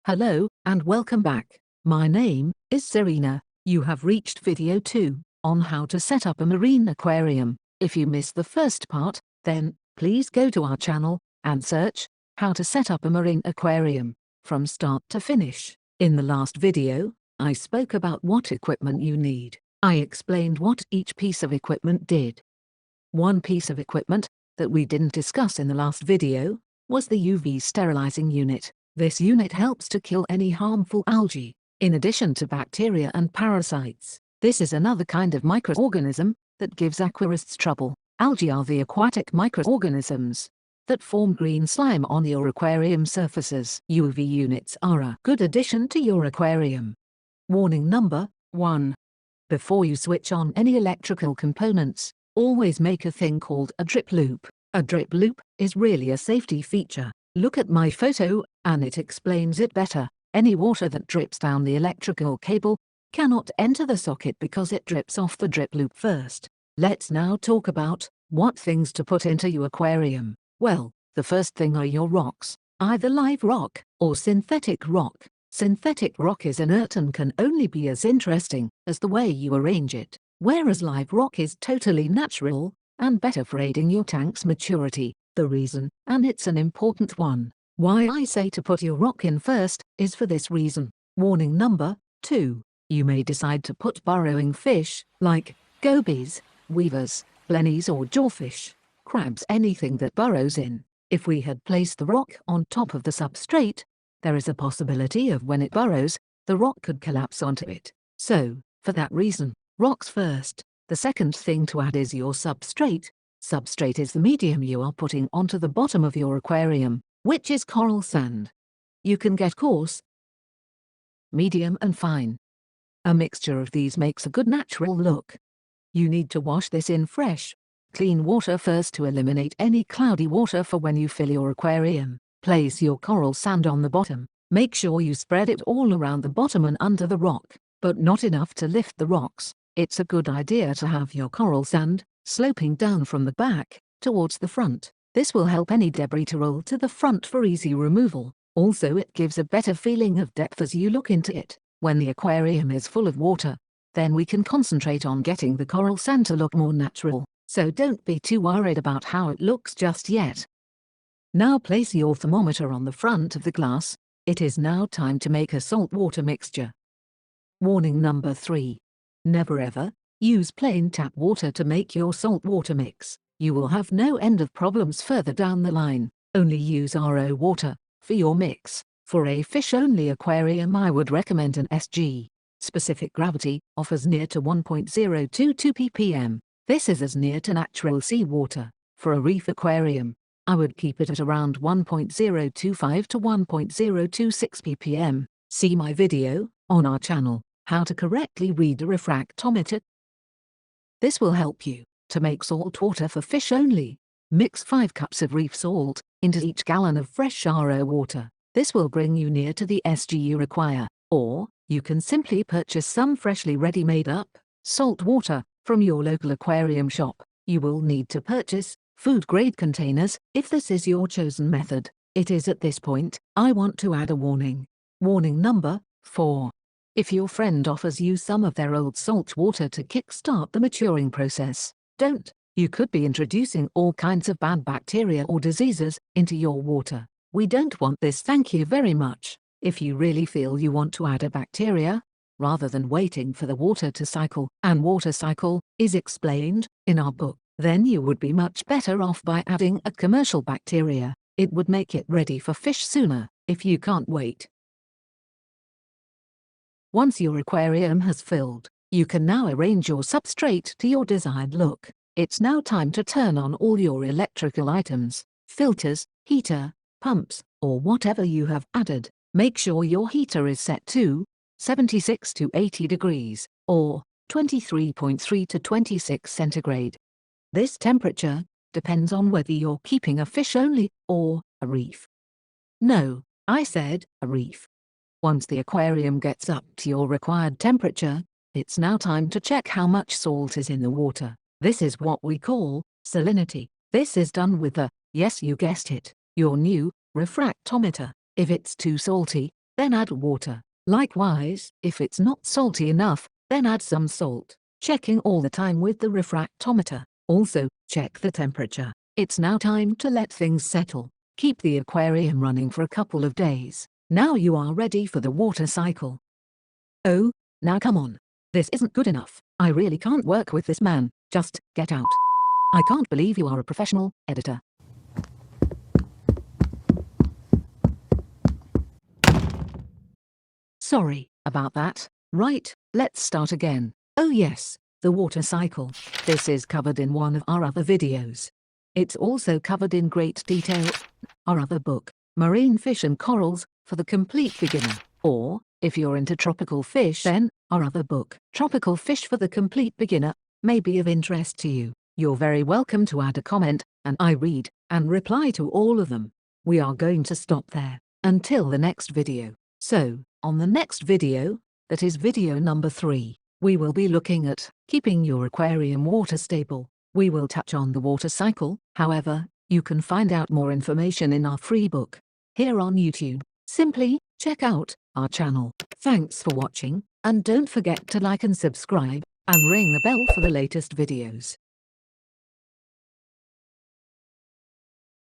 Hello, and welcome back. My name is Serena. You have reached video 2 on how to set up a marine aquarium. If you missed the first part, then please go to our channel and search how to set up a marine aquarium from start to finish. In the last video, I spoke about what equipment you need. I explained what each piece of equipment did. One piece of equipment that we didn't discuss in the last video was the UV sterilizing unit. This unit helps to kill any harmful algae, in addition to bacteria and parasites. This is another kind of microorganism that gives aquarists trouble. Algae are the aquatic microorganisms that form green slime on your aquarium surfaces. UV units are a good addition to your aquarium. Warning number 1. Before you switch on any electrical components, always make a thing called a drip loop. A drip loop is really a safety feature. Look at my photo, and it explains it better. Any water that drips down the electrical cable cannot enter the socket because it drips off the drip loop first. Let's now talk about what things to put into your aquarium. Well, the first thing are your rocks, either live rock or synthetic rock. Synthetic rock is inert and can only be as interesting as the way you arrange it, whereas live rock is totally natural and better for aiding your tank's maturity. The reason, and it's an important one, why I say to put your rock in first, is for this reason. Warning number 2. You may decide to put burrowing fish, like gobies, weavers, blennies or jawfish, crabs, anything that burrows in. If we had placed the rock on top of the substrate, there is a possibility of when it burrows, the rock could collapse onto it. So, for that reason, rocks first. The second thing to add is your substrate. Substrate is the medium you are putting onto the bottom of your aquarium, which is coral sand. You can get coarse, medium and fine. A mixture of these makes a good natural look. You need to wash this in fresh, clean water first to eliminate any cloudy water for when you fill your aquarium. Place your coral sand on the bottom. Make sure you spread it all around the bottom and under the rock, but not enough to lift the rocks. It's a good idea to have your coral sand sloping down from the back towards the front. This will help any debris to roll to the front for easy removal. Also, it gives a better feeling of depth as you look into it. When the aquarium is full of water, then we can concentrate on getting the coral sand to look more natural. So don't be too worried about how it looks just yet. Now place your thermometer on the front of the glass. It is now time to make a saltwater mixture. Warning number 3. Never ever use plain tap water to make your saltwater mix. You will have no end of problems further down the line. Only use RO water for your mix. For a fish-only aquarium, I would recommend an SG. Specific gravity offers near to 1.022 ppm. This is as near to natural seawater. For a reef aquarium, I would keep it at around 1.025 to 1.026 ppm. See my video on our channel, how to correctly read a refractometer. This will help you to make salt water for fish only. Mix 5 cups of reef salt into each gallon of fresh RO water. This will bring you near to the SG you require, or you can simply purchase some freshly ready-made up salt water from your local aquarium shop. You will need to purchase food-grade containers if this is your chosen method. It is at this point I want to add a warning. Warning number 4. If your friend offers you some of their old salt water to kickstart the maturing process, don't. You could be introducing all kinds of bad bacteria or diseases into your water. We don't want this. Thank you very much. If you really feel you want to add a bacteria, rather than waiting for the water to cycle, and water cycle is explained in our book, then you would be much better off by adding a commercial bacteria. It would make it ready for fish sooner, if you can't wait. Once your aquarium has filled, you can now arrange your substrate to your desired look. It's now time to turn on all your electrical items, filters, heater, pumps, or whatever you have added. Make sure your heater is set to 76 to 80 degrees, or 23.3 to 26 centigrade. This temperature depends on whether you're keeping a fish only or a reef. No, I said a reef. Once the aquarium gets up to your required temperature, it's now time to check how much salt is in the water. This is what we call salinity. This is done with the, yes you guessed it, your new refractometer. If it's too salty, then add water. Likewise, if it's not salty enough, then add some salt, checking all the time with the refractometer. Also, check the temperature. It's now time to let things settle. Keep the aquarium running for a couple of days. Now you are ready for the water cycle. Oh, now come on. This isn't good enough. I really can't work with this man. Just get out. I can't believe you are a professional editor. Sorry about that. Right, let's start again. Oh yes, the water cycle. This is covered in one of our other videos. It's also covered in great detail our other book, Marine Fish and Corals, for the complete beginner. Or, if you're into tropical fish, then our other book, Tropical Fish for the Complete Beginner, may be of interest to you. You're very welcome to add a comment, and I read and reply to all of them. We are going to stop there until the next video. So, on the next video, that is video number 3, we will be looking at keeping your aquarium water stable. We will touch on the water cycle. However, you can find out more information in our free book here on YouTube. Simply check out our channel. Thanks for watching, and don't forget to like and subscribe, and ring the bell for the latest videos.